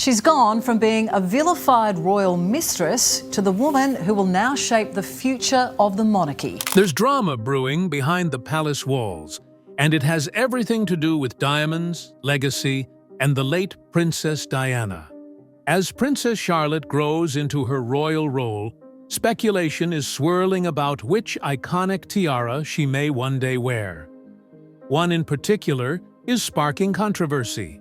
She's gone from being a vilified royal mistress to the woman who will now shape the future of the monarchy. There's drama brewing behind the palace walls, and it has everything to do with diamonds, legacy, and the late Princess Diana. As Princess Charlotte grows into her royal role, speculation is swirling about which iconic tiara she may one day wear. One in particular is sparking controversy: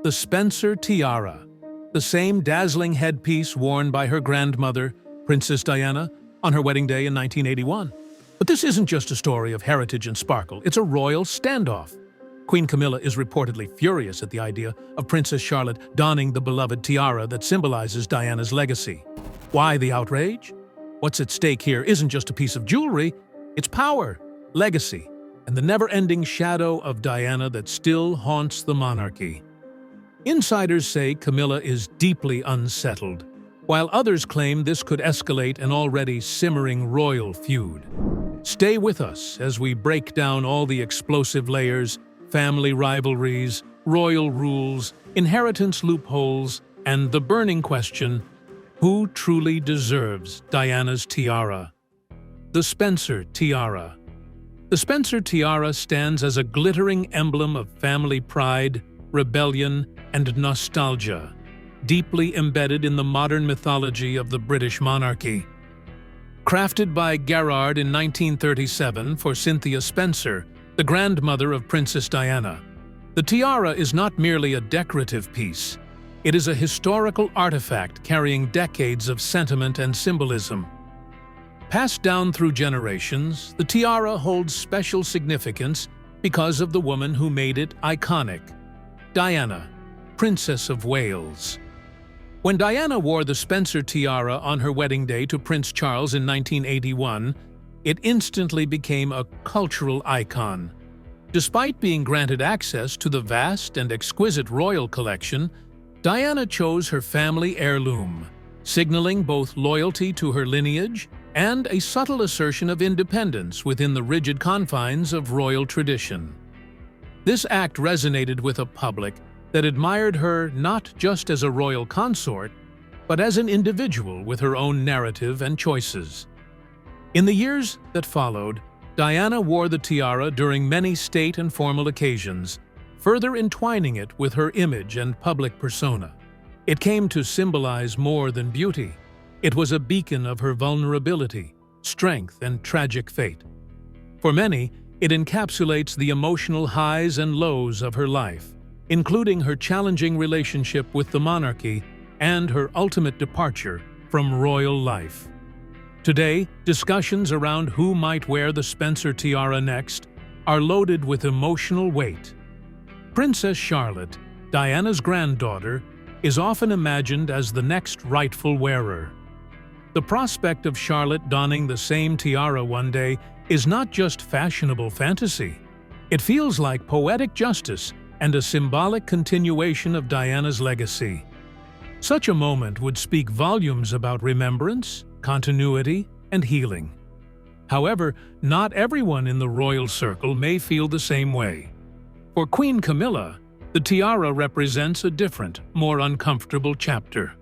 the Spencer tiara, the same dazzling headpiece worn by her grandmother, Princess Diana, on her wedding day in 1981. But this isn't just a story of heritage and sparkle, it's a royal standoff. Queen Camilla is reportedly furious at the idea of Princess Charlotte donning the beloved tiara that symbolizes Diana's legacy. Why the outrage? What's at stake here isn't just a piece of jewelry, it's power, legacy, and the never-ending shadow of Diana that still haunts the monarchy. Insiders say Camilla is deeply unsettled, while others claim this could escalate an already simmering royal feud. Stay with us as we break down all the explosive layers, family rivalries, royal rules, inheritance loopholes, and the burning question: who truly deserves Diana's tiara? The Spencer tiara. The Spencer tiara stands as a glittering emblem of family pride, rebellion, and nostalgia, deeply embedded in the modern mythology of the British monarchy. Crafted by Gerard in 1937 for Cynthia Spencer, the grandmother of Princess Diana, the tiara is not merely a decorative piece. It is a historical artifact carrying decades of sentiment and symbolism. Passed down through generations, the tiara holds special significance because of the woman who made it iconic: Diana, Princess of Wales. When Diana wore the Spencer tiara on her wedding day to Prince Charles in 1981, it instantly became a cultural icon. Despite being granted access to the vast and exquisite royal collection, Diana chose her family heirloom, signaling both loyalty to her lineage and a subtle assertion of independence within the rigid confines of royal tradition. This act resonated with a public that admired her not just as a royal consort, but as an individual with her own narrative and choices. In the years that followed, Diana wore the tiara during many state and formal occasions, further entwining it with her image and public persona. It came to symbolize more than beauty. It was a beacon of her vulnerability, strength, and tragic fate. For many, it encapsulates the emotional highs and lows of her life, including her challenging relationship with the monarchy and her ultimate departure from royal life. Today, discussions around who might wear the Spencer tiara next are loaded with emotional weight. Princess Charlotte, Diana's granddaughter, is often imagined as the next rightful wearer. The prospect of Charlotte donning the same tiara one day is not just fashionable fantasy. It feels like poetic justice and a symbolic continuation of Diana's legacy. Such a moment would speak volumes about remembrance, continuity, and healing. However, not everyone in the royal circle may feel the same way. For Queen Camilla, the tiara represents a different, more uncomfortable chapter.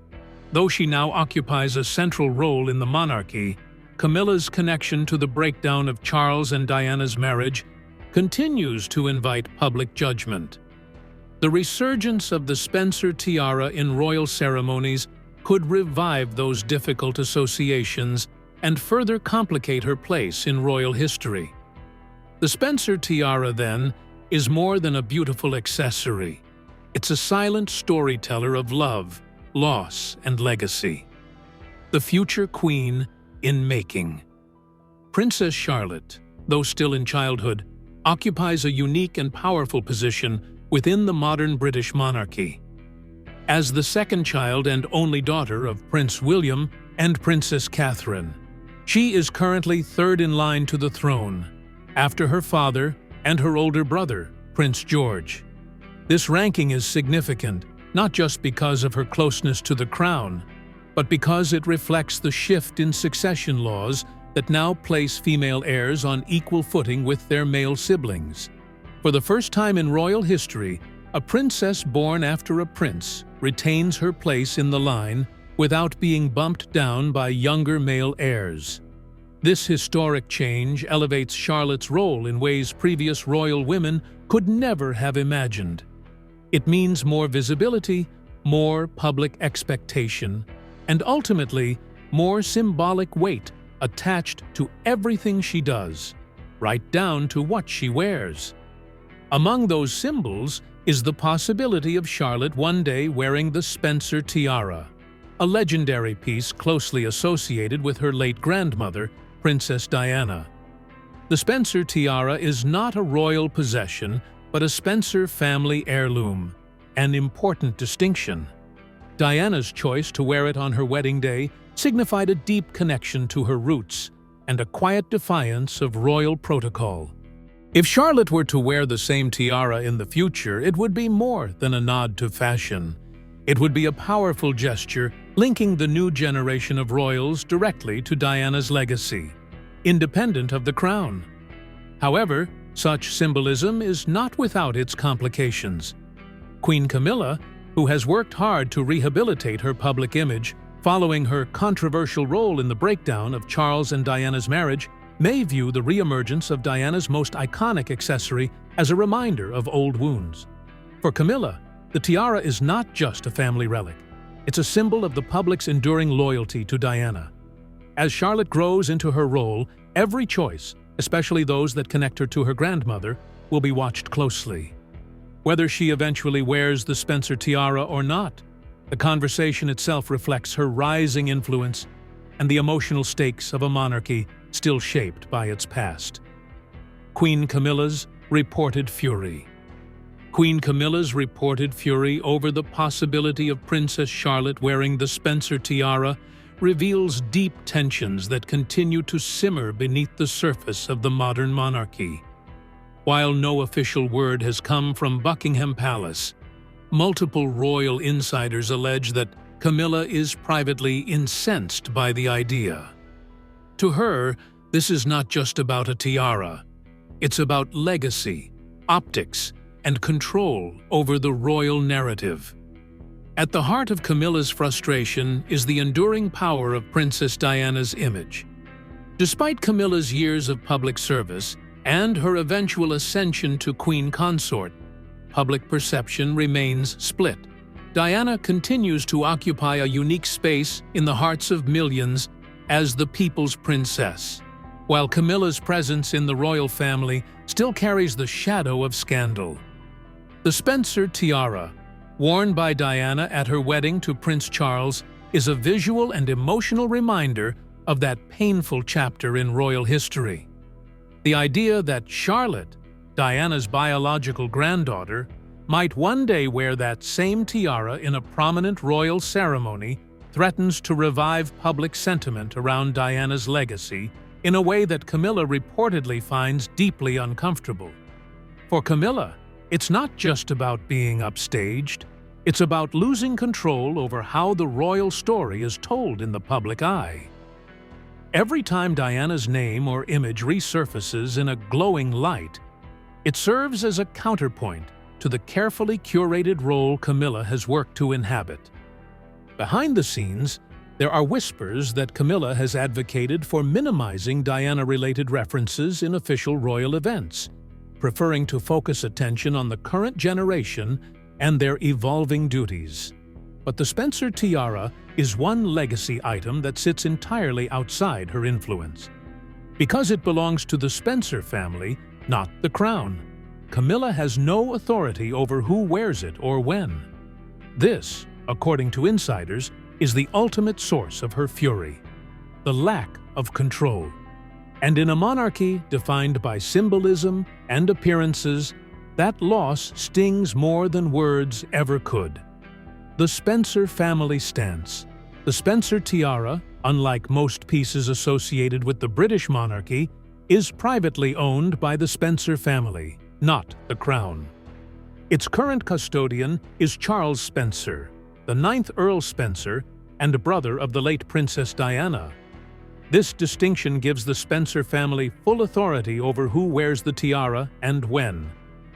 Though she now occupies a central role in the monarchy, Camilla's connection to the breakdown of Charles and Diana's marriage continues to invite public judgment. The resurgence of the Spencer tiara in royal ceremonies could revive those difficult associations and further complicate her place in royal history. The Spencer tiara, then, is more than a beautiful accessory. It's a silent storyteller of love, loss, and legacy. The future queen in making. Princess Charlotte, though still in childhood, occupies a unique and powerful position within the modern British monarchy. As the second child and only daughter of Prince William and Princess Catherine, she is currently third in line to the throne, after her father and her older brother, Prince George. This ranking is significant, not just because of her closeness to the crown, but because it reflects the shift in succession laws that now place female heirs on equal footing with their male siblings. For the first time in royal history, A princess born after a prince retains her place in the line without being bumped down by younger male heirs. This historic change elevates Charlotte's role in ways previous royal women could never have imagined. It means more visibility, more public expectation, and ultimately, more symbolic weight attached to everything she does, right down to what she wears. Among those symbols is the possibility of Charlotte one day wearing the Spencer tiara, a legendary piece closely associated with her late grandmother, Princess Diana. The Spencer tiara is not a royal possession, but a Spencer family heirloom, an important distinction. Diana's choice to wear it on her wedding day signified a deep connection to her roots and a quiet defiance of royal protocol. If Charlotte were to wear the same tiara in the future, it would be more than a nod to fashion. It would be a powerful gesture linking the new generation of royals directly to Diana's legacy, independent of the crown. However, such symbolism is not without its complications. Queen Camilla, who has worked hard to rehabilitate her public image following her controversial role in the breakdown of Charles and Diana's marriage, may view the re-emergence of Diana's most iconic accessory as a reminder of old wounds. For Camilla, the tiara is not just a family relic. It's a symbol of the public's enduring loyalty to Diana. As Charlotte grows into her role, every choice, especially those that connect her to her grandmother, will be watched closely. Whether she eventually wears the Spencer tiara or not, the conversation itself reflects her rising influence and the emotional stakes of a monarchy still shaped by its past. Queen Camilla's reported fury. Queen Camilla's reported fury over the possibility of Princess Charlotte wearing the Spencer tiara reveals deep tensions that continue to simmer beneath the surface of the modern monarchy. While no official word has come from Buckingham Palace, multiple royal insiders allege that Camilla is privately incensed by the idea. To her, this is not just about a tiara. It's about legacy, optics, and control over the royal narrative. At the heart of Camilla's frustration is the enduring power of Princess Diana's image. Despite Camilla's years of public service and her eventual ascension to queen consort, public perception remains split. Diana continues to occupy a unique space in the hearts of millions as the people's princess, while Camilla's presence in the royal family still carries the shadow of scandal. The Spencer tiara, worn by Diana at her wedding to Prince Charles, is a visual and emotional reminder of that painful chapter in royal history. The idea that Charlotte, Diana's biological granddaughter, might one day wear that same tiara in a prominent royal ceremony threatens to revive public sentiment around Diana's legacy in a way that Camilla reportedly finds deeply uncomfortable. For Camilla, it's not just about being upstaged, it's about losing control over how the royal story is told in the public eye. Every time Diana's name or image resurfaces in a glowing light, it serves as a counterpoint to the carefully curated role Camilla has worked to inhabit. Behind the scenes, there are whispers that Camilla has advocated for minimizing Diana-related references in official royal events, preferring to focus attention on the current generation and their evolving duties. But the Spencer tiara is one legacy item that sits entirely outside her influence. Because it belongs to the Spencer family, not the crown, Camilla has no authority over who wears it or when. This, according to insiders, is the ultimate source of her fury, the lack of control. And in a monarchy defined by symbolism and appearances, that loss stings more than words ever could. The Spencer family stance. The Spencer tiara, unlike most pieces associated with the British monarchy, is privately owned by the Spencer family, not the crown. Its current custodian is Charles Spencer, the 9th Earl Spencer and a brother of the late Princess Diana. This distinction gives the Spencer family full authority over who wears the tiara and when.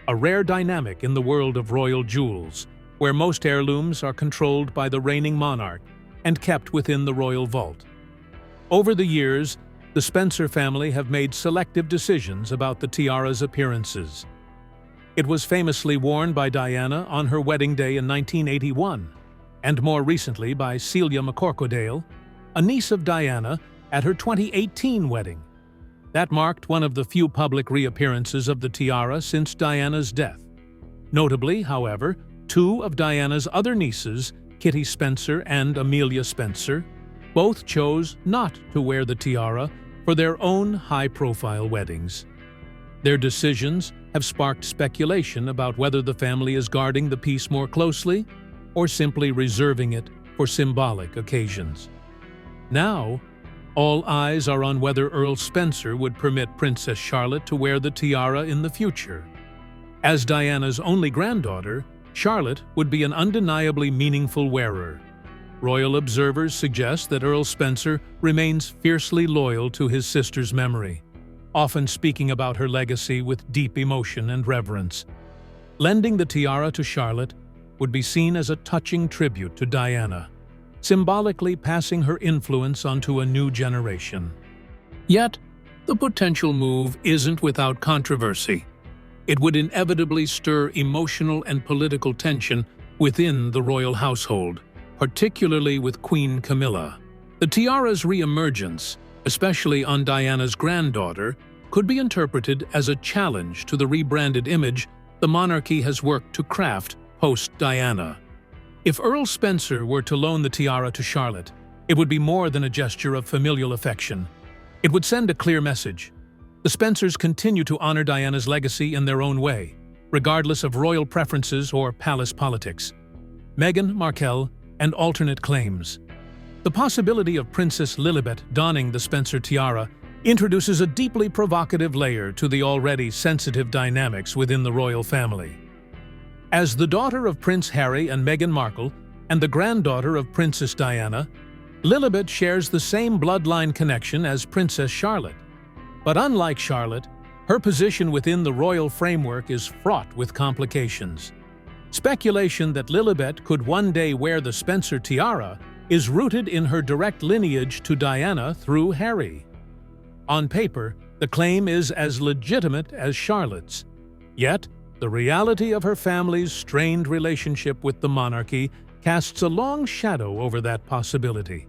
a rare dynamic in the world of royal jewels, where most heirlooms are controlled by the reigning monarch and kept within the royal vault. Over the years, the Spencer family have made selective decisions about the tiara's appearances. It was famously worn by Diana on her wedding day in 1981, and more recently by Celia McCorquodale, a niece of Diana, at her 2018 wedding. That marked one of the few public reappearances of the tiara since Diana's death. Notably, however, two of Diana's other nieces, Kitty Spencer and Amelia Spencer, both chose not to wear the tiara for their own high-profile weddings. Their decisions have sparked speculation about whether the family is guarding the piece more closely or simply reserving it for symbolic occasions. Now, all eyes are on whether Earl Spencer would permit Princess Charlotte to wear the tiara in the future. As Diana's only granddaughter, Charlotte would be an undeniably meaningful wearer. Royal observers suggest that Earl Spencer remains fiercely loyal to his sister's memory, often speaking about her legacy with deep emotion and reverence. Lending the tiara to Charlotte would be seen as a touching tribute to Diana, symbolically passing her influence onto a new generation. Yet, the potential move isn't without controversy. It would inevitably stir emotional and political tension within the royal household, particularly with Queen Camilla. The tiara's re-emergence, especially on Diana's granddaughter, could be interpreted as a challenge to the rebranded image the monarchy has worked to craft post-Diana. If Earl Spencer were to loan the tiara to Charlotte, it would be more than a gesture of familial affection. It would send a clear message. The Spencers continue to honor Diana's legacy in their own way, regardless of royal preferences or palace politics. Meghan Markle and alternate claims. The possibility of Princess Lilibet donning the Spencer tiara introduces a deeply provocative layer to the already sensitive dynamics within the royal family. As the daughter of Prince Harry and Meghan Markle and the granddaughter of Princess Diana, Lilibet shares the same bloodline connection as Princess Charlotte. But unlike Charlotte, her position within the royal framework is fraught with complications. Speculation that Lilibet could one day wear the Spencer tiara is rooted in her direct lineage to Diana through Harry. On paper, the claim is as legitimate as Charlotte's. Yet, the reality of her family's strained relationship with the monarchy casts a long shadow over that possibility.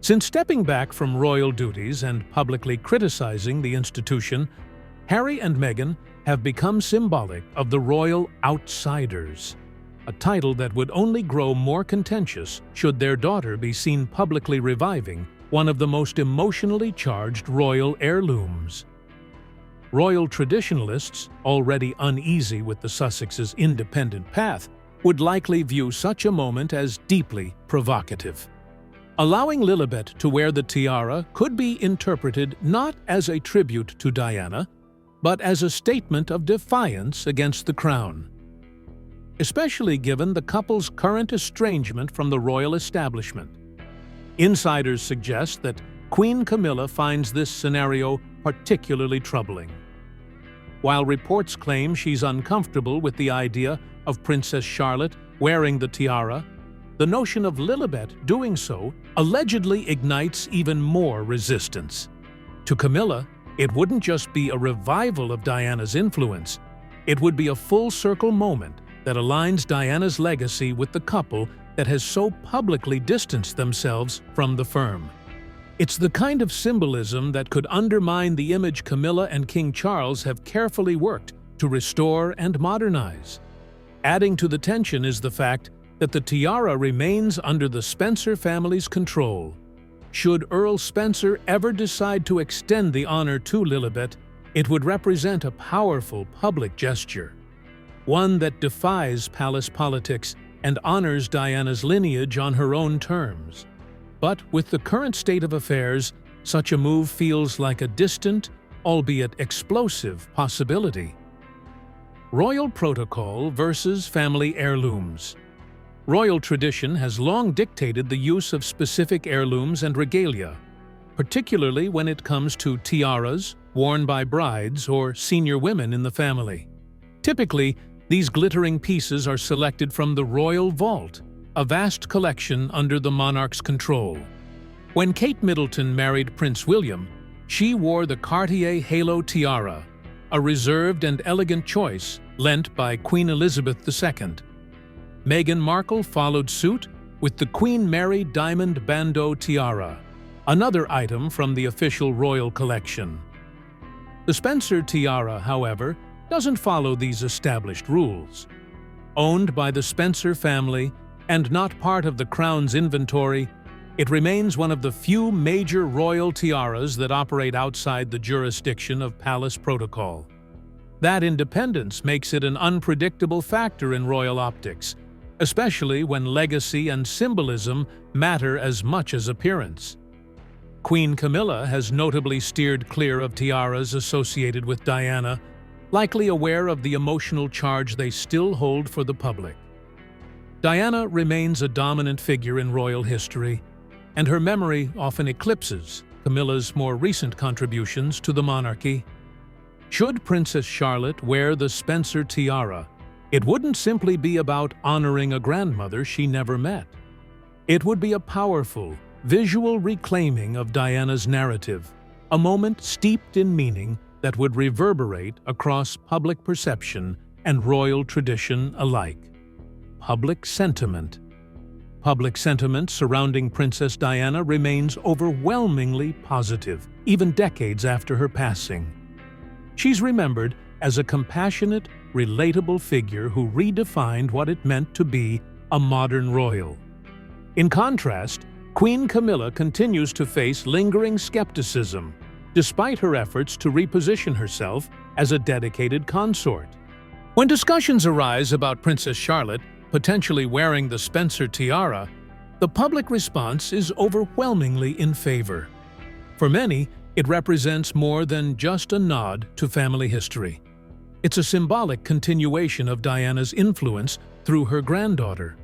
Since stepping back from royal duties and publicly criticizing the institution, Harry and Meghan have become symbolic of the royal outsiders, a title that would only grow more contentious should their daughter be seen publicly reviving one of the most emotionally charged royal heirlooms. Royal traditionalists, already uneasy with the Sussex's independent path, would likely view such a moment as deeply provocative. Allowing Lilibet to wear the tiara could be interpreted not as a tribute to Diana, but as a statement of defiance against the crown. Especially given the couple's current estrangement from the royal establishment. Insiders suggest that Queen Camilla finds this scenario particularly troubling. While reports claim she's uncomfortable with the idea of Princess Charlotte wearing the tiara, the notion of Lilibet doing so allegedly ignites even more resistance. To Camilla, it wouldn't just be a revival of Diana's influence, it would be a full-circle moment that aligns Diana's legacy with the couple that has so publicly distanced themselves from the firm. It's the kind of symbolism that could undermine the image Camilla and King Charles have carefully worked to restore and modernize. Adding to the tension is the fact that the tiara remains under the Spencer family's control. Should Earl Spencer ever decide to extend the honor to Lilibet, it would represent a powerful public gesture, one that defies palace politics and honors Diana's lineage on her own terms. But with the current state of affairs, such a move feels like a distant, albeit explosive, possibility. Royal protocol versus family heirlooms. Royal tradition has long dictated the use of specific heirlooms and regalia, particularly when it comes to tiaras worn by brides or senior women in the family. Typically, these glittering pieces are selected from the Royal Vault, a vast collection under the monarch's control. When Kate Middleton married Prince William, she wore the Cartier Halo Tiara, a reserved and elegant choice lent by Queen Elizabeth II. Meghan Markle followed suit with the Queen Mary Diamond Bandeau Tiara, another item from the official royal collection. The Spencer Tiara, however, doesn't follow these established rules. Owned by the Spencer family and not part of the Crown's inventory, it remains one of the few major royal tiaras that operate outside the jurisdiction of palace protocol. That independence makes it an unpredictable factor in royal optics, especially when legacy and symbolism matter as much as appearance. Queen Camilla has notably steered clear of tiaras associated with Diana, likely aware of the emotional charge they still hold for the public. Diana remains a dominant figure in royal history, and her memory often eclipses Camilla's more recent contributions to the monarchy. Should Princess Charlotte wear the Spencer tiara, it wouldn't simply be about honoring a grandmother she never met. It would be a powerful, visual reclaiming of Diana's narrative, a moment steeped in meaning that would reverberate across public perception and royal tradition alike. Public sentiment. Public sentiment surrounding Princess Diana remains overwhelmingly positive, even decades after her passing. She's remembered as a compassionate, relatable figure who redefined what it meant to be a modern royal. In contrast, Queen Camilla continues to face lingering skepticism, despite her efforts to reposition herself as a dedicated consort. When discussions arise about Princess Charlotte potentially wearing the Spencer tiara, the public response is overwhelmingly in favor. For many, it represents more than just a nod to family history. It's a symbolic continuation of Diana's influence through her granddaughter.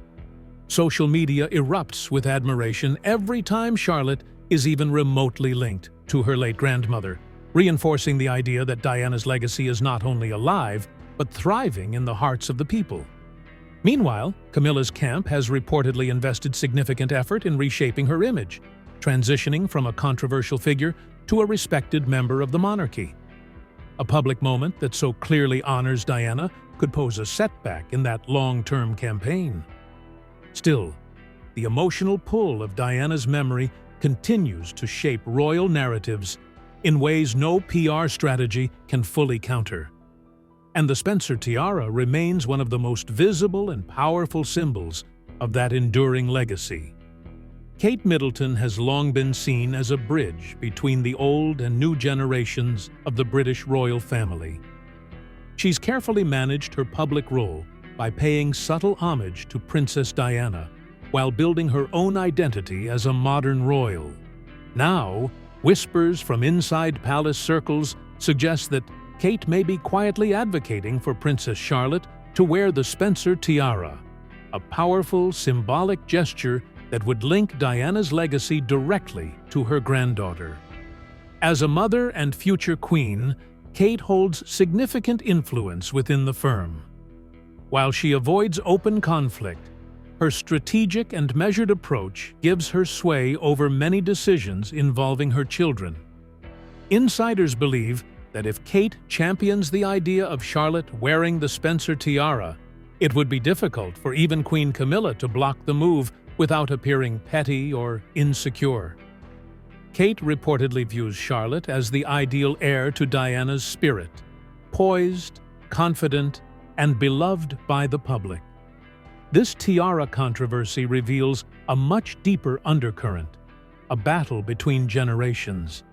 Social media erupts with admiration every time Charlotte is even remotely linked to her late grandmother, reinforcing the idea that Diana's legacy is not only alive, but thriving in the hearts of the people. Meanwhile, Camilla's camp has reportedly invested significant effort in reshaping her image, transitioning from a controversial figure to a respected member of the monarchy. A public moment that so clearly honors Diana could pose a setback in that long-term campaign. Still, the emotional pull of Diana's memory continues to shape royal narratives in ways no PR strategy can fully counter. And the Spencer tiara remains one of the most visible and powerful symbols of that enduring legacy. Kate Middleton has long been seen as a bridge between the old and new generations of the British royal family. She's carefully managed her public role by paying subtle homage to Princess Diana, while building her own identity as a modern royal. Now, whispers from inside palace circles suggest that Kate may be quietly advocating for Princess Charlotte to wear the Spencer tiara, a powerful, symbolic gesture that would link Diana's legacy directly to her granddaughter. As a mother and future queen, Kate holds significant influence within the firm. While she avoids open conflict, her strategic and measured approach gives her sway over many decisions involving her children. Insiders believe that if Kate champions the idea of Charlotte wearing the Spencer tiara, it would be difficult for even Queen Camilla to block the move without appearing petty or insecure. Kate reportedly views Charlotte as the ideal heir to Diana's spirit, poised, confident, and beloved by the public. This tiara controversy reveals a much deeper undercurrent, a battle between generations.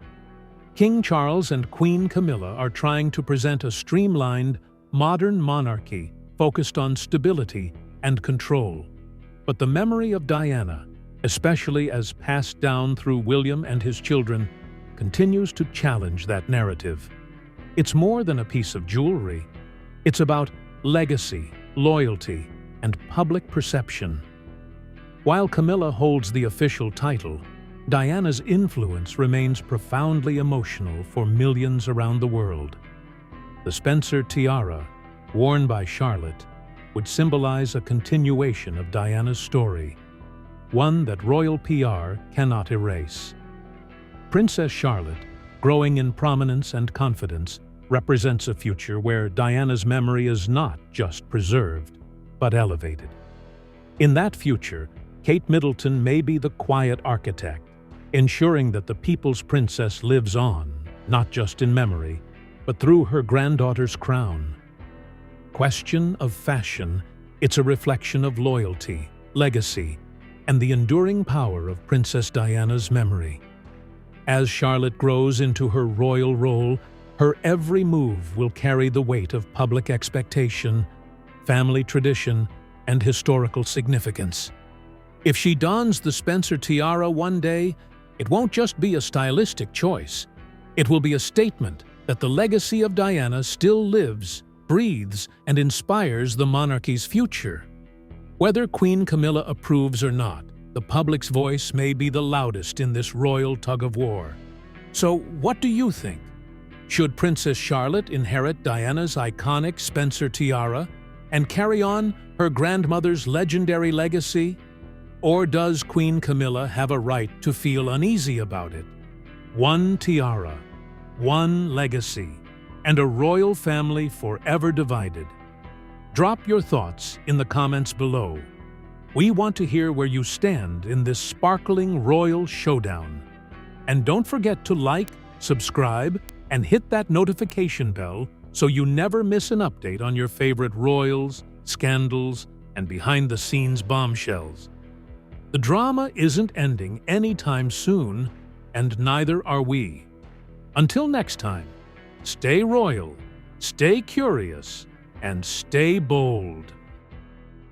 King Charles and Queen Camilla are trying to present a streamlined, modern monarchy focused on stability and control. But the memory of Diana, especially as passed down through William and his children, continues to challenge that narrative. It's more than a piece of jewelry. It's about legacy, loyalty, and public perception. While Camilla holds the official title, Diana's influence remains profoundly emotional for millions around the world. The Spencer tiara, worn by Charlotte, would symbolize a continuation of Diana's story, one that royal PR cannot erase. Princess Charlotte, growing in prominence and confidence, represents a future where Diana's memory is not just preserved, but elevated. In that future, Kate Middleton may be the quiet architect, ensuring that the people's princess lives on, not just in memory, but through her granddaughter's crown. Question of fashion, it's a reflection of loyalty, legacy, and the enduring power of Princess Diana's memory. As Charlotte grows into her royal role, her every move will carry the weight of public expectation, family tradition, and historical significance. If she dons the Spencer tiara one day, it won't just be a stylistic choice. It will be a statement that the legacy of Diana still lives, breathes, and inspires the monarchy's future. Whether Queen Camilla approves or not, the public's voice may be the loudest in this royal tug-of-war. So, what do you think? Should Princess Charlotte inherit Diana's iconic Spencer tiara and carry on her grandmother's legendary legacy? Or does Queen Camilla have a right to feel uneasy about it? One tiara, one legacy, and a royal family forever divided. Drop your thoughts in the comments below. We want to hear where you stand in this sparkling royal showdown. And don't forget to like, subscribe, and hit that notification bell so you never miss an update on your favorite royals, scandals, and behind-the-scenes bombshells. The drama isn't ending anytime soon, and neither are we. Until next time, stay royal, stay curious, and stay bold.